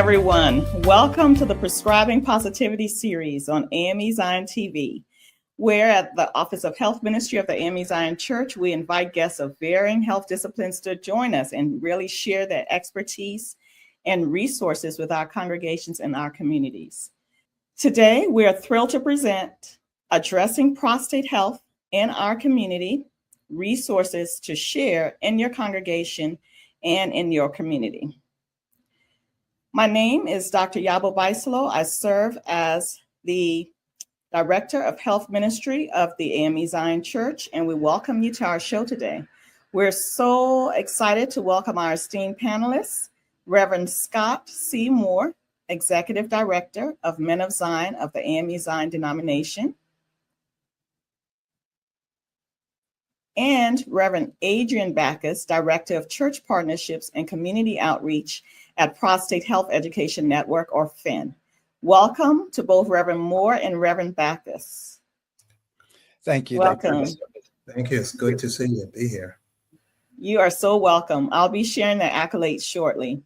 everyone. Welcome to the Prescribing Positivity series on AMEZion TV, where at the Office of Health Ministry of the AMEZion Church, we invite guests of varying health disciplines to join us and really share their expertise and resources with our congregations and our communities. Today, we are thrilled to present Addressing Prostate Health in Our Community, Resources to Share in Your Congregation and in Your Community. My name is Dr. Yabo Beysolow. I serve as the Director of Health Ministry of the AMEZion Church, and we welcome you to our show today. We're so excited to welcome our esteemed panelists, Reverend Scot C. Moore, Executive Director of MDiv of the AMEZion denomination, and Reverend Adrian Backus, Director of Church Partnerships and Community Outreach at Prostate Health Education Network, or PHEN. Welcome to both Reverend Moore and Reverend Backus. Thank you. Welcome. Thank you. It's good to see you. Be here. You are so welcome. I'll be sharing the accolades shortly.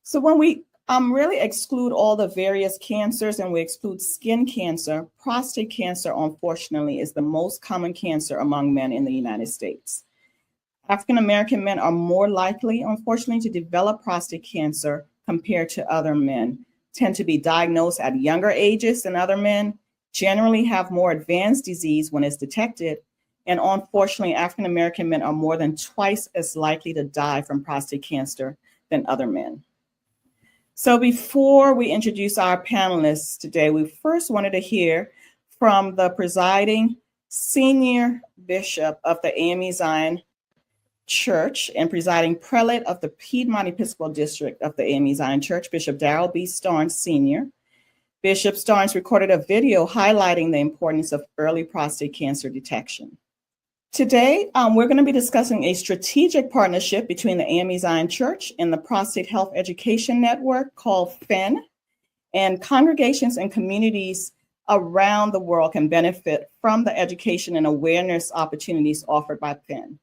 So when we really exclude all the various cancers and we exclude skin cancer, prostate cancer, unfortunately, is the most common cancer among men in the United States. African-American men are more likely, unfortunately, to develop prostate cancer compared to other men, tend to be diagnosed at younger ages than other men, generally have more advanced disease when it's detected, and unfortunately, African-American men are more than twice as likely to die from prostate cancer than other men. So before we introduce our panelists today, we first wanted to hear from the presiding senior bishop of the AMEZion Church and presiding prelate of the Piedmont Episcopal District of the AMEZion Church, Bishop Darrell B. Starnes Sr. Bishop Starnes recorded a video highlighting the importance of early prostate cancer detection. Today, we're going to be discussing a strategic partnership between the AMEZion Church and the Prostate Health Education Network called PHEN, and congregations and communities around the world can benefit from the education and awareness opportunities offered by PHEN.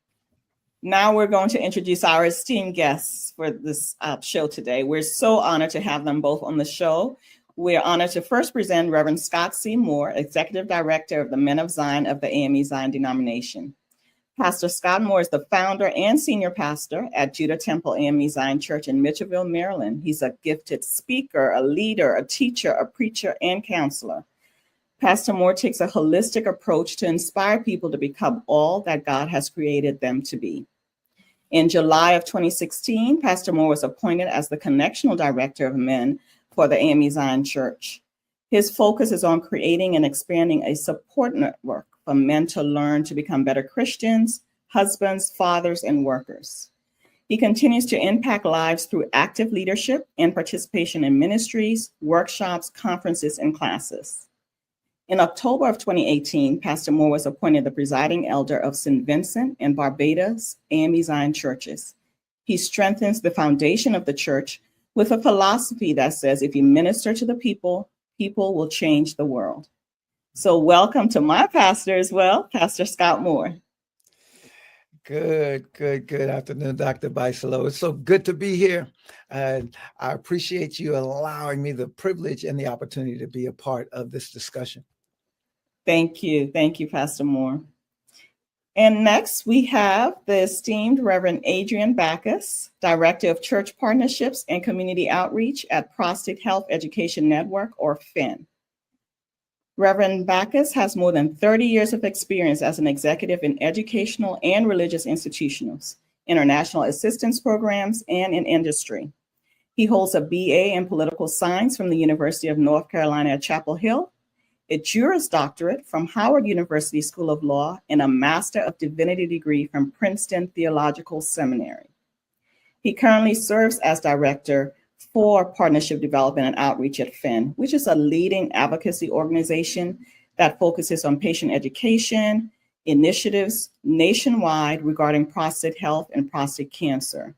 Now we're going to introduce our esteemed guests for this show today. We're so honored to have them both on the show. We're honored to first present Reverend Scot C. Moore, Executive Director of the MDiv of the AMEZion denomination. Pastor Scot Moore is the founder and senior pastor at Judah Temple AMEZion Church in Mitchellville, Maryland. He's a gifted speaker, a leader, a teacher, a preacher, and counselor. Pastor Moore takes a holistic approach to inspire people to become all that God has created them to be. In July of 2016, Pastor Moore was appointed as the Connectional Director of Men for the AMEZion Church. His focus is on creating and expanding a support network for men to learn to become better Christians, husbands, fathers, and workers. He continues to impact lives through active leadership and participation in ministries, workshops, conferences, and classes. In October of 2018, Pastor Moore was appointed the presiding elder of St. Vincent and Barbados AMEZion churches. He strengthens the foundation of the church with a philosophy that says, if you minister to the people, people will change the world. So welcome to my pastor as well, Pastor Scot Moore. Good afternoon, Dr. Beysolow. It's so good to be here. I appreciate you allowing me the privilege and the opportunity to be a part of this discussion. Thank you, Pastor Moore. And next we have the esteemed Reverend Adrian Backus, Director of Church Partnerships and Community Outreach at Prostate Health Education Network, or PHEN. Reverend Backus has more than 30 years of experience as an executive in educational and religious institutions, international assistance programs, and in industry. He holds a BA in political science from the University of North Carolina at Chapel Hill, a Juris Doctorate from Howard University School of Law, and a Master of Divinity degree from Princeton Theological Seminary. He currently serves as Director for Partnership Development and Outreach at PHEN, which is a leading advocacy organization that focuses on patient education initiatives nationwide regarding prostate health and prostate cancer.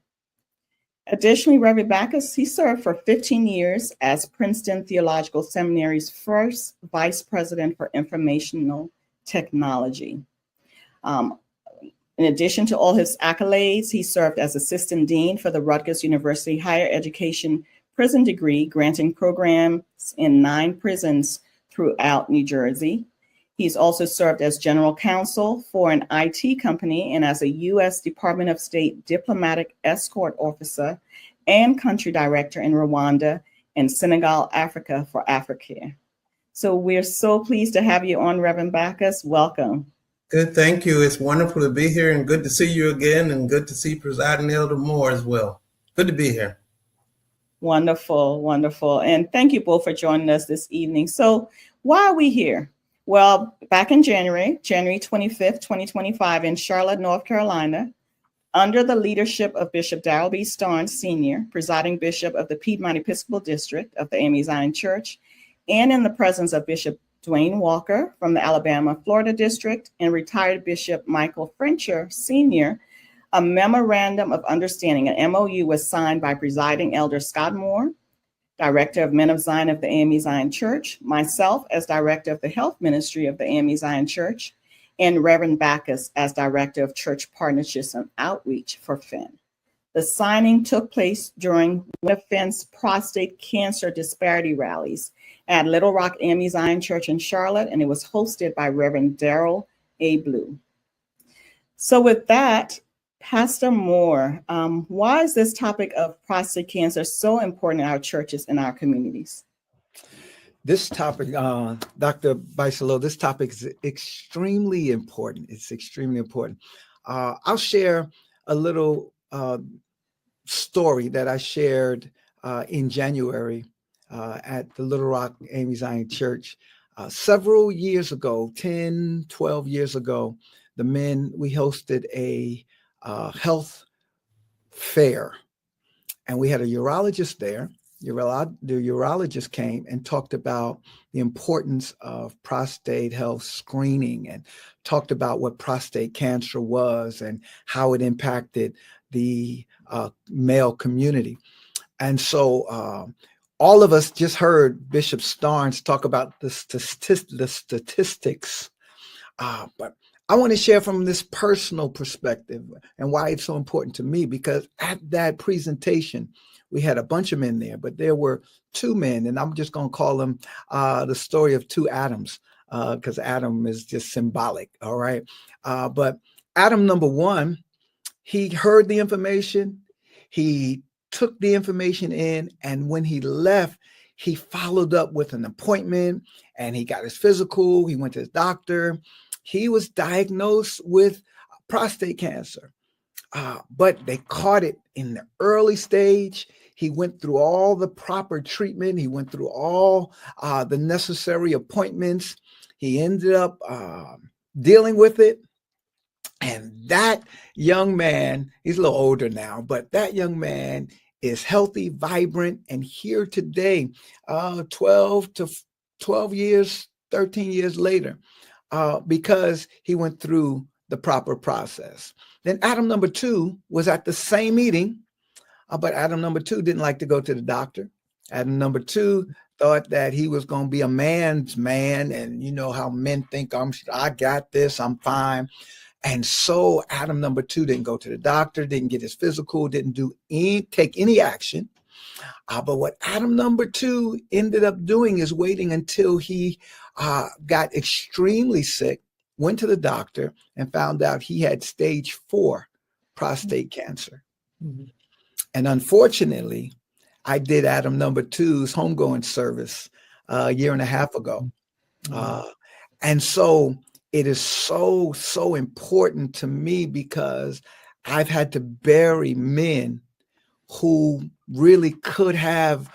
Additionally, Reverend Backus, he served for 15 years as Princeton Theological Seminary's first Vice President for Informational Technology. In addition to all his accolades, he served as Assistant Dean for the Rutgers University Higher Education prison degree, granting programs in 9 prisons throughout New Jersey. He's also served as general counsel for an IT company and as a U.S. Department of State diplomatic escort officer and country director in Rwanda and Senegal, Africa for Africare. So we're so pleased to have you on, Reverend Backus. Welcome. Good, thank you. It's wonderful to be here and good to see you again and good to see Presiding Elder Moore as well. Good to be here. Wonderful, wonderful. And thank you both for joining us this evening. So why are we here? Well, back in January 25th, 2025, in Charlotte, North Carolina, under the leadership of Bishop Darrell B. Starnes, Sr., presiding bishop of the Piedmont Episcopal District of the AMEZion Church, and in the presence of Bishop Dwayne Walker from the Alabama, Florida District, and retired Bishop Michael Frencher, Sr., a memorandum of understanding, an MOU, was signed by presiding elder Scott Moore, director of Men of Zion of the AMEZion Church, myself as director of the health ministry of the AMEZion Church, and Reverend Backus as director of church partnerships and outreach for PHEN. The signing took place during one of PHEN's prostate cancer disparity rallies at Little Rock AMEZion Church in Charlotte, and it was hosted by Reverend Daryl A. Blue. So with that, Pastor Moore, why is this topic of prostate cancer so important in our churches and our communities? This topic, Dr. Beysolow, this topic is extremely important. It's extremely important. I'll share a little story that I shared in January at the Little Rock AMEZion Church. Several years ago, 10, 12 years ago, we hosted a health fair, and we had a urologist there. The urologist came and talked about the importance of prostate health screening and talked about what prostate cancer was and how it impacted the male community. And so all of us just heard Bishop Starnes talk about the statistics, but I want to share from this personal perspective and why it's so important to me, because at that presentation, we had a bunch of men there, but there were 2 men, and I'm just going to call them the story of 2 Adams, because Adam is just symbolic, all right? But Adam number 1, he heard the information, he took the information in, and when he left, he followed up with an appointment, and he got his physical, he went to his doctor. He was diagnosed with prostate cancer, but they caught it in the early stage. He went through all the proper treatment. He went through all the necessary appointments. He ended up dealing with it. And that young man, he's a little older now, but that young man is healthy, vibrant, and here today, 12 years, 13 years later. Because he went through the proper process. Then Adam number 2 was at the same meeting, but Adam number 2 didn't like to go to the doctor. Adam number 2 thought that he was going to be a man's man, and you know how men think, I got this, I'm fine. And so Adam number 2 didn't go to the doctor, didn't get his physical, didn't take any action. But what Adam number 2 ended up doing is waiting until he got extremely sick, went to the doctor, and found out he had stage 4 prostate cancer. Mm-hmm. And unfortunately, I did Adam number 2's homegoing service a year and a half ago. Mm-hmm. And so it is so important to me, because I've had to bury men who really could have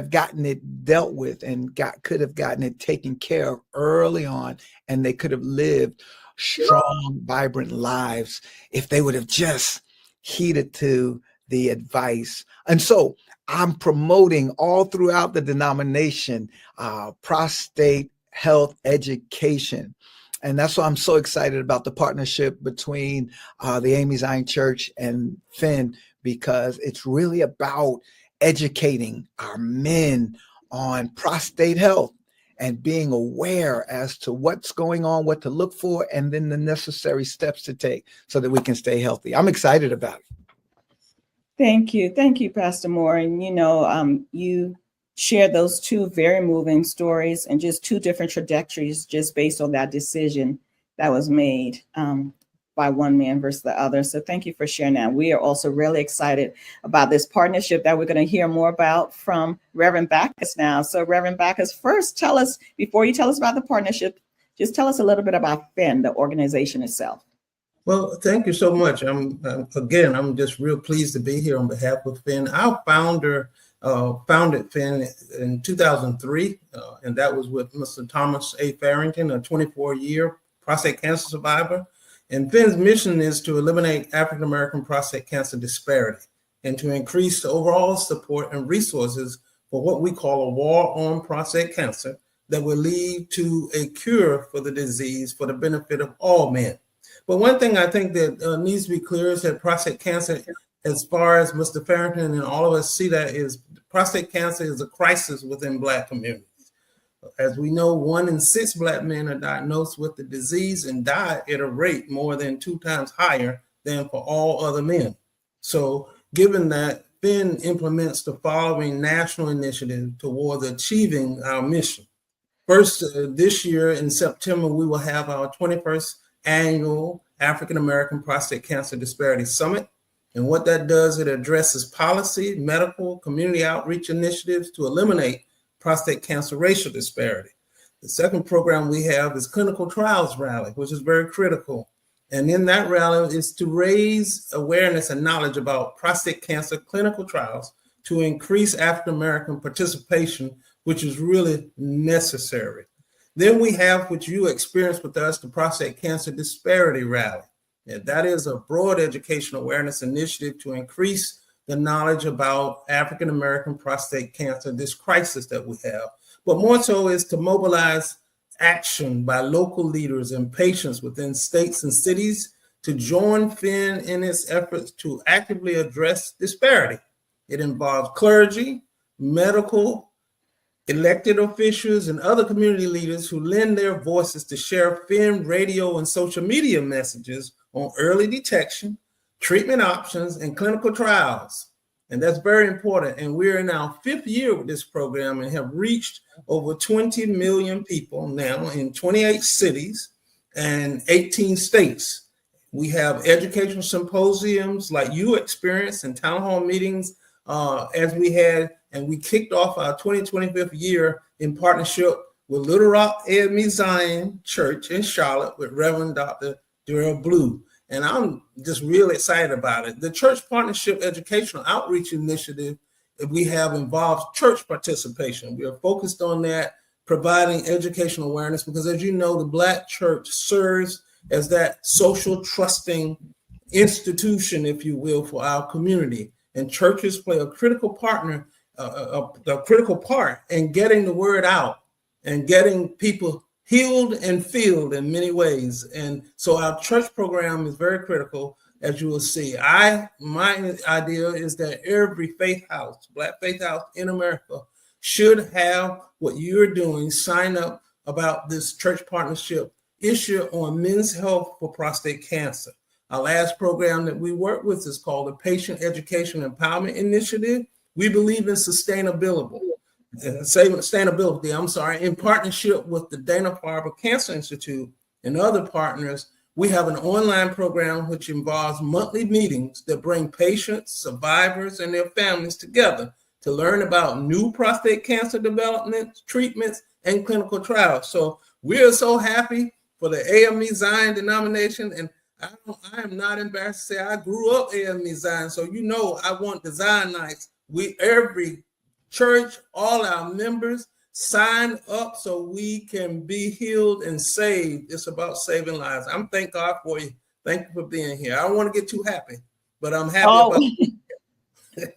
gotten it dealt with and could have gotten it taken care of early on, and they could have lived strong, vibrant lives if they would have just heeded to the advice. And so I'm promoting all throughout the denomination prostate health education. And that's why I'm so excited about the partnership between the AMEZion Church and PHEN, because it's really about educating our men on prostate health and being aware as to what's going on, what to look for, and then the necessary steps to take so that we can stay healthy. I'm excited about it. Thank you, Pastor Moore. And you shared those two very moving stories and just two different trajectories, just based on that decision that was made by one man versus the other. So thank you for sharing that. We are also really excited about this partnership that we're going to hear more about from Reverend Backus now. So Reverend Backus, first tell us, before you tell us about the partnership, just tell us a little bit about PHEN, the organization itself. Well, thank you so much. I'm just real pleased to be here on behalf of PHEN. Our founder founded PHEN in 2003, and that was with Mr. Thomas A. Farrington, a 24-year prostate cancer survivor. And PHEN's mission is to eliminate African-American prostate cancer disparity and to increase the overall support and resources for what we call a war on prostate cancer that will lead to a cure for the disease for the benefit of all men. But one thing I think that needs to be clear is that prostate cancer, as far as Mr. Farrington and all of us see that, is prostate cancer is a crisis within Black communities. As we know, 1 in 6 Black men are diagnosed with the disease and die at a rate more than 2 times higher than for all other men. So given that, PHEN implements the following national initiative towards achieving our mission. First, this year in September, we will have our 21st annual African American Prostate Cancer Disparity Summit. And what that does, it addresses policy, medical, community outreach initiatives to eliminate prostate cancer racial disparity. The second program we have is Clinical Trials Rally, which is very critical. And in that rally is to raise awareness and knowledge about prostate cancer clinical trials to increase African American participation, which is really necessary. Then we have what you experienced with us, the Prostate Cancer Disparity Rally. And that is a broad educational awareness initiative to increase the knowledge about African American prostate cancer, this crisis that we have. But more so is to mobilize action by local leaders and patients within states and cities to join PHEN in its efforts to actively address disparity. It involves clergy, medical, elected officials, and other community leaders who lend their voices to share PHEN radio and social media messages on early detection, treatment options, and clinical trials. And that's very important. And we're in our 5th year with this program and have reached over 20 million people now in 28 cities and 18 states. We have educational symposiums like you experienced and town hall meetings as we had, and we kicked off our 2025th year in partnership with Little Rock AMEZion Church in Charlotte with Reverend Dr. Darrell Blue. And I'm just really excited about it. The Church Partnership Educational Outreach Initiative that we have involves church participation. We are focused on that, providing educational awareness, because as you know, the Black church serves as that social trusting institution, if you will, for our community. And churches play a critical part in getting the word out and getting people healed and filled in many ways. And so our church program is very critical, as you will see. My idea is that every faith house, Black faith house in America, should have what you're doing, sign up about this church partnership issue on men's health for prostate cancer. Our last program that we work with is called the Patient Education Empowerment Initiative. We believe in sustainability, in partnership with the Dana-Farber Cancer Institute and other partners. We have an online program which involves monthly meetings that bring patients, survivors, and their families together to learn about new prostate cancer development, treatments, and clinical trials. So we're so happy for the AMEZion denomination, and I am not embarrassed to say I grew up AMEZion, so you know I want the Zionites. Every church, all our members, sign up so we can be healed and saved. It's about saving lives. I'm thank God for you. Thank you for being here. I don't want to get too happy, but I'm happy about it.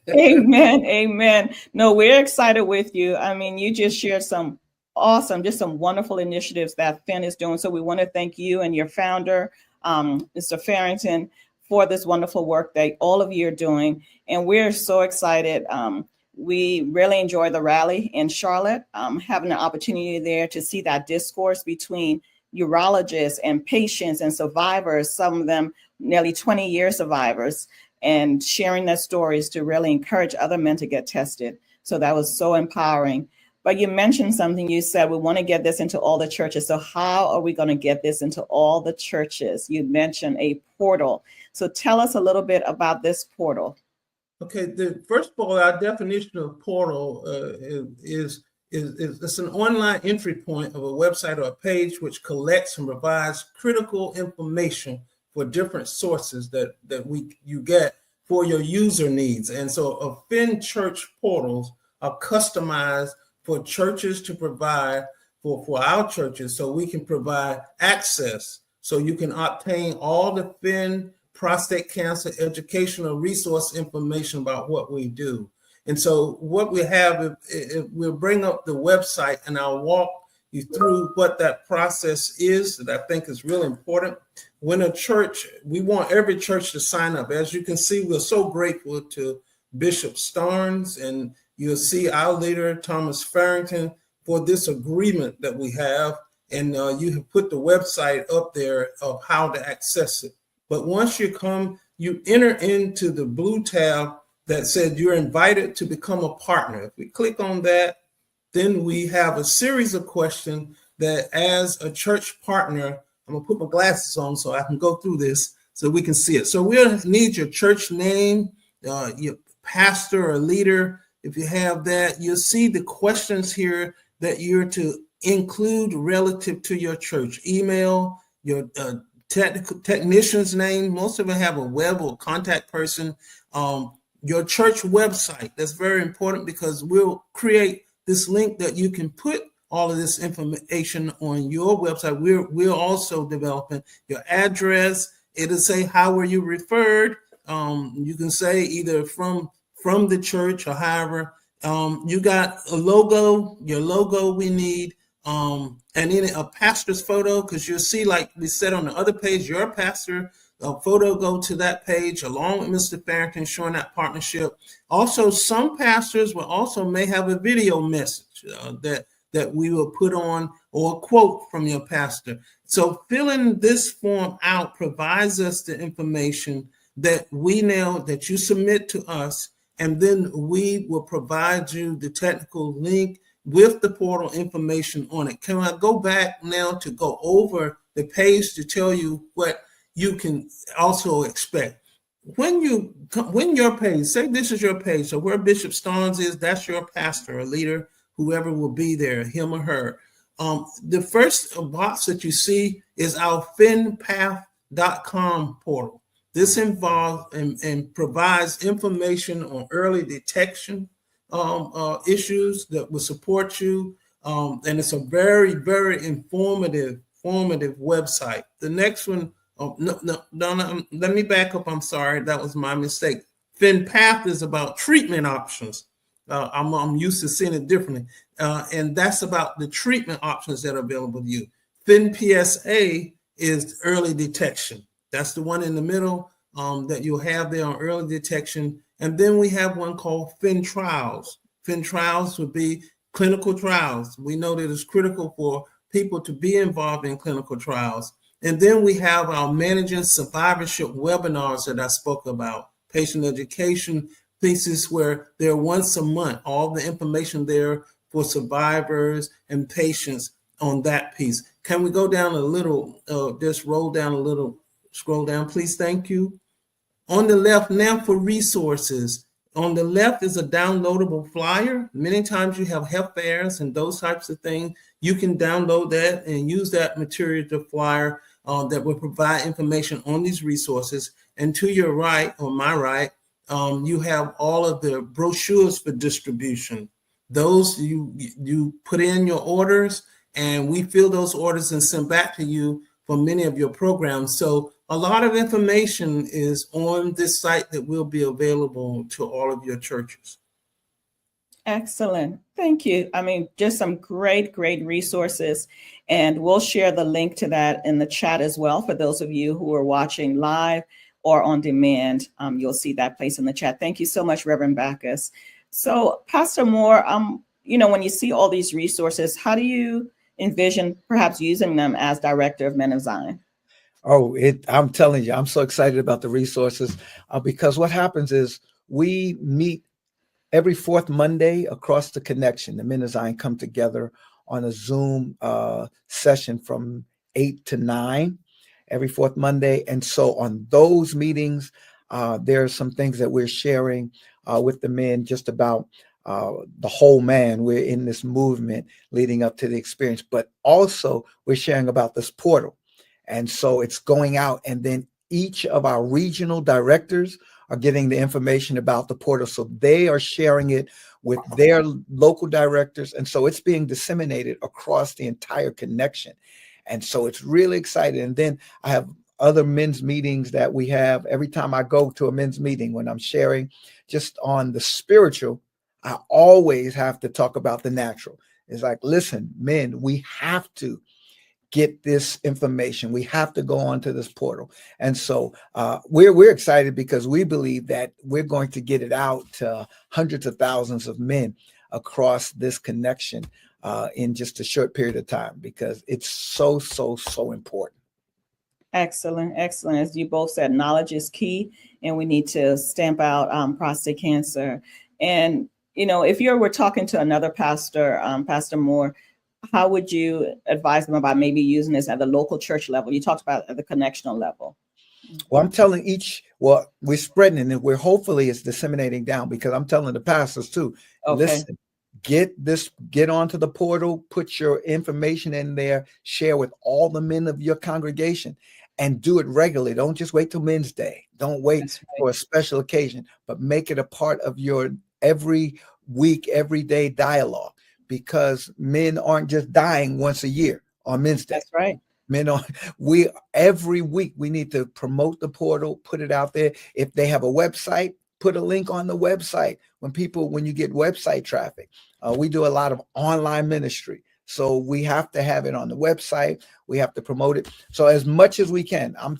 Amen. Amen. No, we're excited with you. I mean, you just shared some wonderful initiatives that PHEN is doing. So we want to thank you and your founder, Mr. Farrington, for this wonderful work that all of you are doing. And we're so excited. We really enjoy the rally in Charlotte, having an opportunity there to see that discourse between urologists and patients and survivors, some of them nearly 20-year survivors. and sharing their stories to really encourage other men to get tested. So that was so empowering. But you mentioned something. You said we want to get this into all the churches. So how are we going to get this into all the churches? You mentioned a portal. So tell us a little bit about this portal. Okay, first of all, our definition of portal is it's an online entry point of a website or a page which collects and provides critical information for different sources that you get for your user needs. And so PHEN church portals are customized for churches to provide for our churches, so we can provide access, so you can obtain all the PHEN prostate cancer educational resource information about what we do. And so what we have, we'll bring up the website and I'll walk you through what that process is that I think is really important. When a church, we want every church to sign up. As you can see, we're so grateful to Bishop Starnes, and you'll see our leader, Thomas Farrington, for this agreement that we have. And you have put the website up there of how to access it. But once you come, you enter into the blue tab that said you're invited to become a partner. If we click on that, then we have a series of questions that as a church partner, I'm gonna put my glasses on so I can go through this so we can see it. So we'll need your church name, your pastor or leader. If you have that, you'll see the questions here that you're to include relative to your church. Email, your technician's name. Most of them have a web or contact person. Your church website. That's very important because we'll create this link that you can put all of this information on your website. We're also developing your address. It'll say how were you referred. You can say either from the church or however. You got a logo, your logo we need. And then a pastor's photo, because you'll see, like we said on the other page, your pastor, a photo go to that page along with Mr. Farrington showing that partnership. Also, some pastors will also may have a video message that we will put on, or a quote from your pastor. So filling this form out provides us the information that we know that you submit to us, and then we will provide you the technical link with the portal information on it. Can I go back now to go over the page to tell you what you can also expect? When your page, say this is your page, so where Bishop Starnes is, that's your pastor or leader, whoever will be there, him or her. The first box that you see is our phenpath.com portal. This involves and provides information on early detection issues that will support you. And it's a very, very informative website. The next one, no, let me back up. I'm sorry, that was my mistake. PhenPath is about treatment options. I'm used to seeing it differently. And that's about the treatment options that are available to you. PhenPSA is early detection. That's the one in the middle that you'll have there on early detection. And then we have one called PHEN Trials. PHEN Trials would be clinical trials. We know that it's critical for people to be involved in clinical trials. And then we have our managing survivorship webinars that I spoke about, patient education pieces where they're once a month, all the information there for survivors and patients on that piece. Can we go down a little, just roll down a little, scroll down, please, thank you. On the left now for resources, on the left is a downloadable flyer. Many times you have health fairs and those types of things. You can download that and use that material to flyer that will provide information on these resources. And to your right, or my right, you have all of the brochures for distribution. Those you put in your orders and we fill those orders and send back to you for many of your programs. So a lot of information is on this site that will be available to all of your churches. Excellent. Thank you. I mean, just some great resources. And we'll share the link to that in the chat as well for those of you who are watching live or on demand. You'll see that place in the chat. Thank you so much, Reverend Backus. So Pastor Moore, when you see all these resources, how do you envision perhaps using them as director of Men of Zion? Oh, I'm telling you, I'm so excited about the resources because what happens is we meet every fourth Monday across the connection. The MDiv come together on a Zoom session from 8 to 9 every fourth Monday. And so on those meetings, there are some things that we're sharing with the men just about the whole man. We're in this movement leading up to the experience, but also we're sharing about this portal. And so it's going out, and then each of our regional directors are getting the information about the portal. So they are sharing it with their local directors. And so it's being disseminated across the entire connection. And so it's really exciting. And then I have other men's meetings that we have. Every time I go to a men's meeting, when I'm sharing just on the spiritual, I always have to talk about the natural. It's like, listen, men, we have to get this information. We have to go onto this portal. And so we're excited because we believe that we're going to get it out to hundreds of thousands of men across this connection in just a short period of time, because it's so, so, so important. Excellent, excellent. As you both said, knowledge is key, and we need to stamp out prostate cancer. And, you know, if you were talking to another pastor, Pastor Moore, how would you advise them about maybe using this at the local church level? You talked about at the connectional level. Well, I'm telling we're spreading it, and we're hopefully it's disseminating down, because I'm telling the pastors too, Okay. Listen, get onto the portal, put your information in there, share with all the men of your congregation, and do it regularly. Don't just wait till Men's Day. Don't wait for a special occasion, but make it a part of your every week, everyday dialogue, because men aren't just dying once a year on Men's Day. That's right. Men on every week we need to promote the portal, put it out there. If they have a website, put a link on the website. When you get website traffic, we do a lot of online ministry, so we have to have it on the website. We have to promote it. So as much as we can, I'm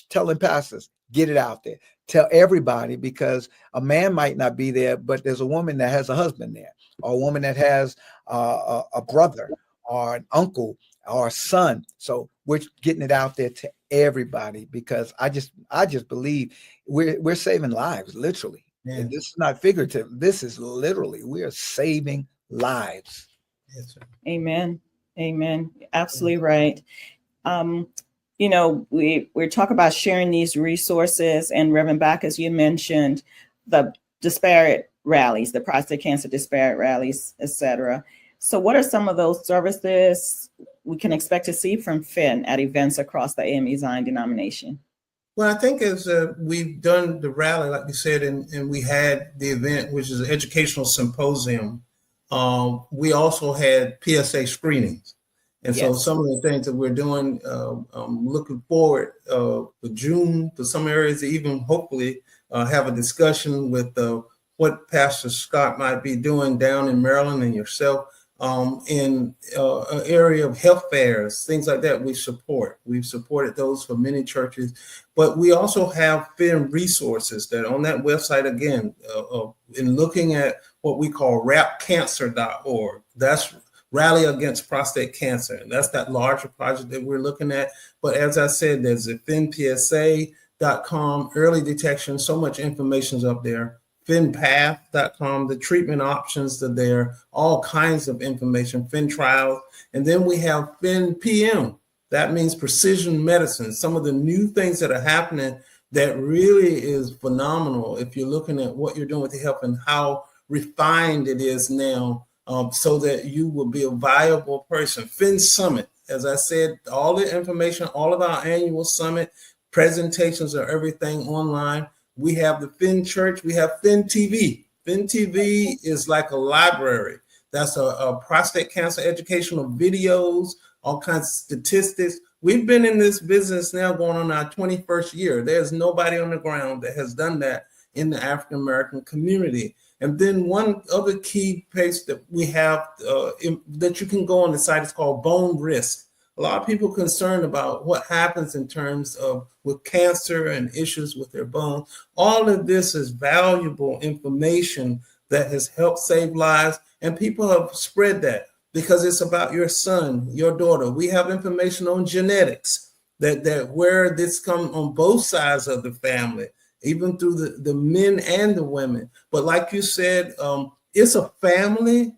telling pastors, get it out there. Tell everybody, because a man might not be there, but there's a woman that has a husband there, or a woman that has a brother or an uncle or a son. So we're getting it out there to everybody, because I just believe we're saving lives, literally. Yeah. And this is not figurative. This is literally, we are saving lives. Yes, sir. Amen. Amen. Absolutely right. You know, we're talking about sharing these resources, and Reverend Backus, you mentioned the disparate rallies, the prostate cancer disparate rallies, etc. So what are some of those services we can expect to see from PHEN at events across the AMEZion denomination? Well, I think as we've done the rally, like you said, and we had the event, which is an educational symposium, we also had PSA screenings. And so some of the things that we're doing, I'm looking forward for June, for some areas to even hopefully have a discussion with what Pastor Scott might be doing down in Maryland, and yourself in an area of health fairs, things like that. We support. We've supported those for many churches, but we also have PHEN resources that on that website, again, in looking at what we call rapcancer.org. That's Rally Against Prostate Cancer. And that's that larger project that we're looking at. But as I said, there's a PHENPSA.com, early detection, so much information's up there. PHENPath.com, the treatment options are there, all kinds of information, PHEN trials. And then we have PHEN PM. That means precision medicine, some of the new things that are happening that really is phenomenal if you're looking at what you're doing with the health and how refined it is now. So that you will be a viable person. PHEN Summit, as I said, all the information, all of our annual summit presentations are everything online. We have the PHEN Church, we have PHEN TV. PHEN TV is like a library. That's a prostate cancer educational videos, all kinds of statistics. We've been in this business now going on our 21st year. There's nobody on the ground that has done that in the African-American community. And then one other key page that we have that you can go on the site is called Bone Risk. A lot of people are concerned about what happens in terms of with cancer and issues with their bones. All of this is valuable information that has helped save lives, and people have spread that because it's about your son, your daughter. We have information on genetics. that where this comes on both sides of the family, even through the men and the women. But like you said, it's a family.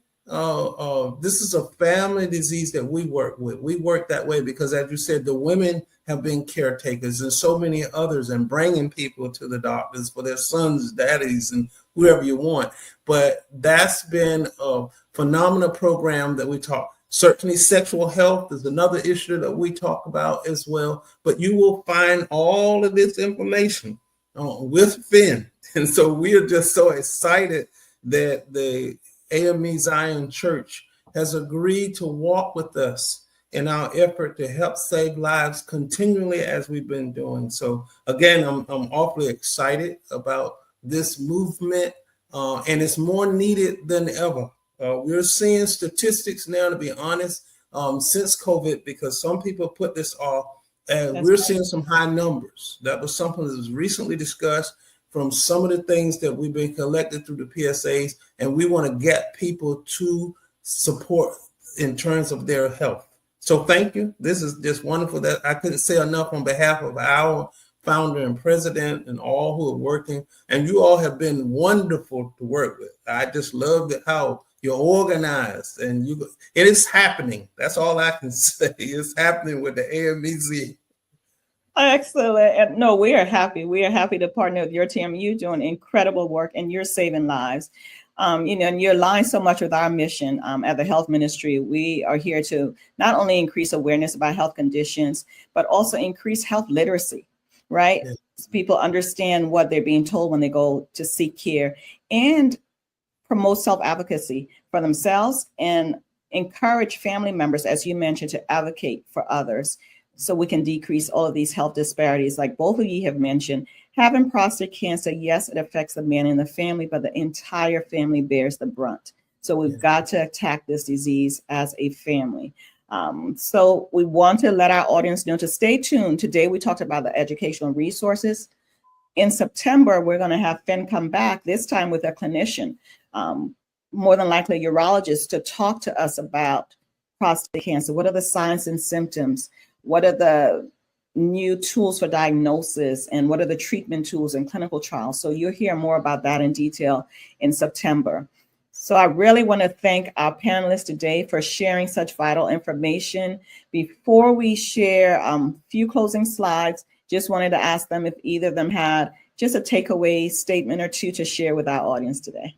This is a family disease that we work with. We work that way because, as you said, the women have been caretakers and so many others, and bringing people to the doctors for their sons, daddies, and whoever you want. But that's been a phenomenal program that we talk. Certainly sexual health is another issue that we talk about as well. But you will find all of this information with PHEN. And so we are just so excited that the AMEZion Church has agreed to walk with us in our effort to help save lives continually as we've been doing. So again, I'm awfully excited about this movement, and it's more needed than ever. We're seeing statistics now, to be honest, since COVID, because some people put this off, and we're seeing some high numbers. That was something that was recently discussed from some of the things that we've been collected through the PSAs, and we want to get people to support in terms of their health. So thank you. This is just wonderful. That I couldn't say enough on behalf of our founder and president and all who are working. And you all have been wonderful to work with. I just love how you're organized, and it is happening. That's all I can say. It's happening with the AMEZion. Excellent. And no, we are happy. We are happy to partner with your team. You're doing incredible work, and you're saving lives. And you're aligned so much with our mission at the health ministry. We are here to not only increase awareness about health conditions, but also increase health literacy, right? Yes. So people understand what they're being told when they go to seek care, and promote self-advocacy for themselves and encourage family members, as you mentioned, to advocate for others so we can decrease all of these health disparities. Like both of you have mentioned, having prostate cancer, yes, it affects the man in the family, but the entire family bears the brunt. So we've got to attack this disease as a family. So we want to let our audience know to stay tuned. Today, we talked about the educational resources. In September, we're going to have PHEN come back, this time with a clinician, more than likely a urologist, to talk to us about prostate cancer. What are the signs and symptoms? What are the new tools for diagnosis, and what are the treatment tools and clinical trials? So you'll hear more about that in detail in September. So I really want to thank our panelists today for sharing such vital information. Before we share a few closing slides, just wanted to ask them if either of them had just a takeaway statement or two to share with our audience today.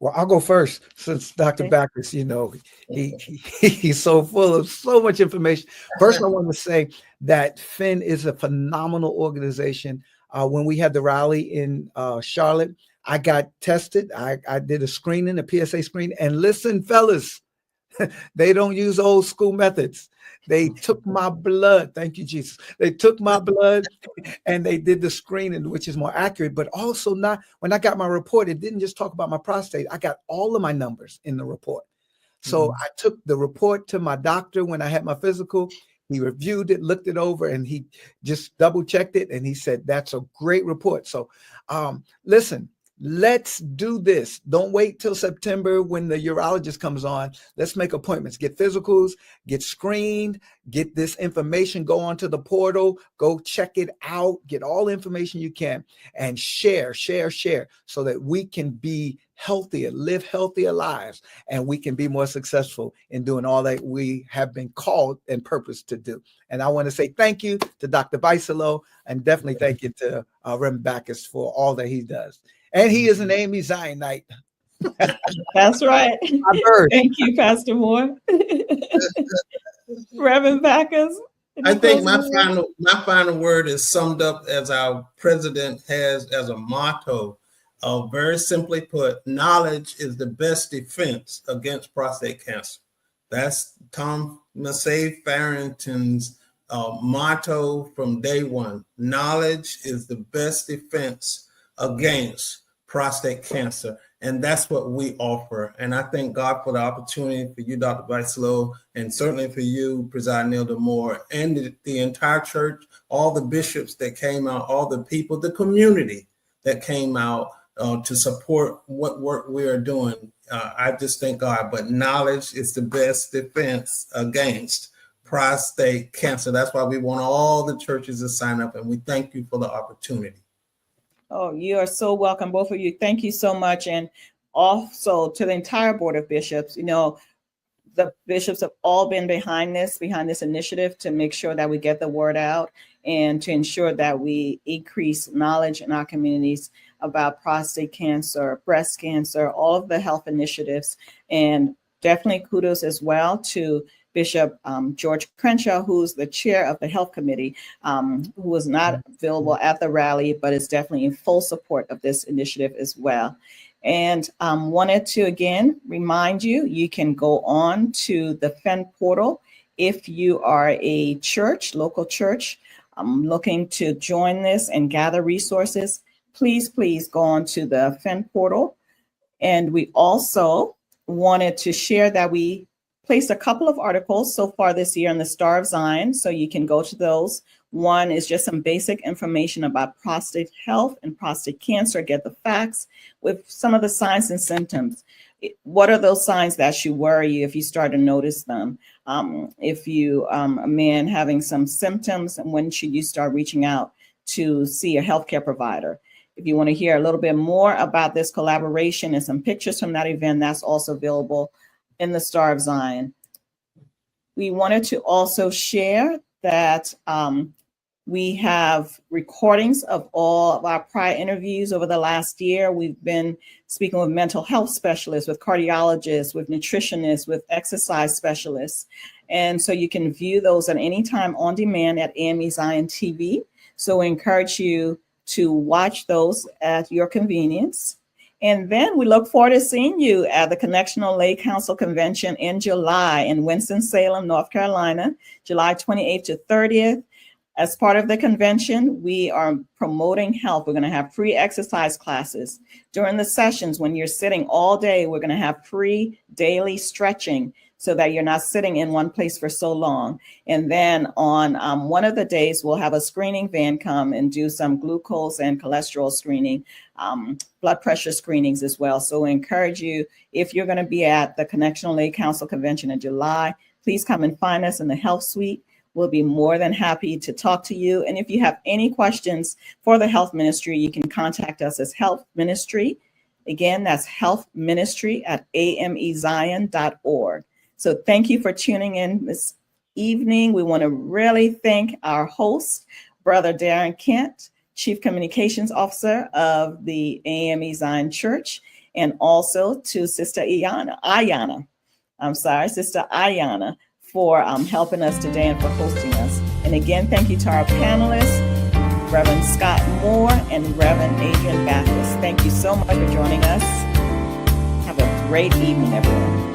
Well, I'll go first, since Dr. Backus, he's so full of so much information. First, I want to say that PHEN is a phenomenal organization. When we had the rally in Charlotte, I got tested. I did a screening, a PSA screen, and listen, fellas, they don't use old school methods. They took my blood. Thank you, Jesus. They took my blood and they did the screening, which is more accurate, but also not, when I got my report, it didn't just talk about my prostate. I got all of my numbers in the report. So I took the report to my doctor when I had my physical. He reviewed it, looked it over, and he just double checked it. And he said, that's a great report. So listen, let's do this. Don't wait till September when the urologist comes on. Let's make appointments, get physicals, get screened, get this information, go onto the portal, go check it out, get all the information you can, and share so that we can be healthier, live healthier lives, and we can be more successful in doing all that we have been called and purposed to do. And I want to say thank you to Dr. Beysolow, and definitely thank you to Reverend Backus for all that he does. And he is an AMEZionite. That's right. Thank you, Pastor Moore. Reverend Backus. I think my final word is summed up as our president has as a motto. Very simply put, knowledge is the best defense against prostate cancer. That's Tom Massey Farrington's motto from day one. Knowledge is the best defense against prostate cancer. And that's what we offer. And I thank God for the opportunity for you, Dr. Beysolow, and certainly for you, Presiding Elder Moore, and the entire church, all the bishops that came out, all the people, the community that came out to support what work we are doing. I just thank God. But knowledge is the best defense against prostate cancer. That's why we want all the churches to sign up, and we thank you for the opportunity. Oh, you are so welcome, both of you. Thank you so much. And also to the entire Board of Bishops, the bishops have all been behind this initiative to make sure that we get the word out and to ensure that we increase knowledge in our communities about prostate cancer, breast cancer, all of the health initiatives. And definitely kudos as well to Bishop George Crenshaw, who's the chair of the health committee, who was not available at the rally, but is definitely in full support of this initiative as well. And wanted to, again, remind you, you can go on to the PHEN portal if you are a church, local church, looking to join this and gather resources. Please go on to the PHEN portal. And we also wanted to share that we placed a couple of articles so far this year in the Star of Zion, so you can go to those. One is just some basic information about prostate health and prostate cancer, get the facts with some of the signs and symptoms. What are those signs that should worry you if you start to notice them? If you, a man having some symptoms, and when should you start reaching out to see a healthcare provider? If you want to hear a little bit more about this collaboration and some pictures from that event, that's also available in the Star of Zion. We wanted to also share that we have recordings of all of our prior interviews over the last year. We've been speaking with mental health specialists, with cardiologists, with nutritionists, with exercise specialists. And so you can view those at any time on demand at AMEZion TV. So we encourage you to watch those at your convenience. And then we look forward to seeing you at the Connectional Lay Council Convention in July in Winston-Salem, North Carolina, July 28th to 30th. As part of the convention, we are promoting health. We're going to have free exercise classes. During the sessions, when you're sitting all day, we're going to have free daily stretching so that you're not sitting in one place for so long. And then on one of the days, we'll have a screening van come and do some glucose and cholesterol screening, blood pressure screenings as well. So we encourage you, if you're going to be at the Connectional Lay Council Convention in July, please come and find us in the Health Suite. We'll be more than happy to talk to you. And if you have any questions for the health ministry, you can contact us as Health Ministry. Again, that's Health Ministry at AMEZion.org. So thank you for tuning in this evening. We want to really thank our host, Brother Darren Kent, Chief Communications Officer of the AMEZion Church, and also to Sister Ayana, for helping us today and for hosting us. And again, thank you to our panelists, Reverend Scott Moore and Reverend Adrian Backus. Thank you so much for joining us. Have a great evening, everyone.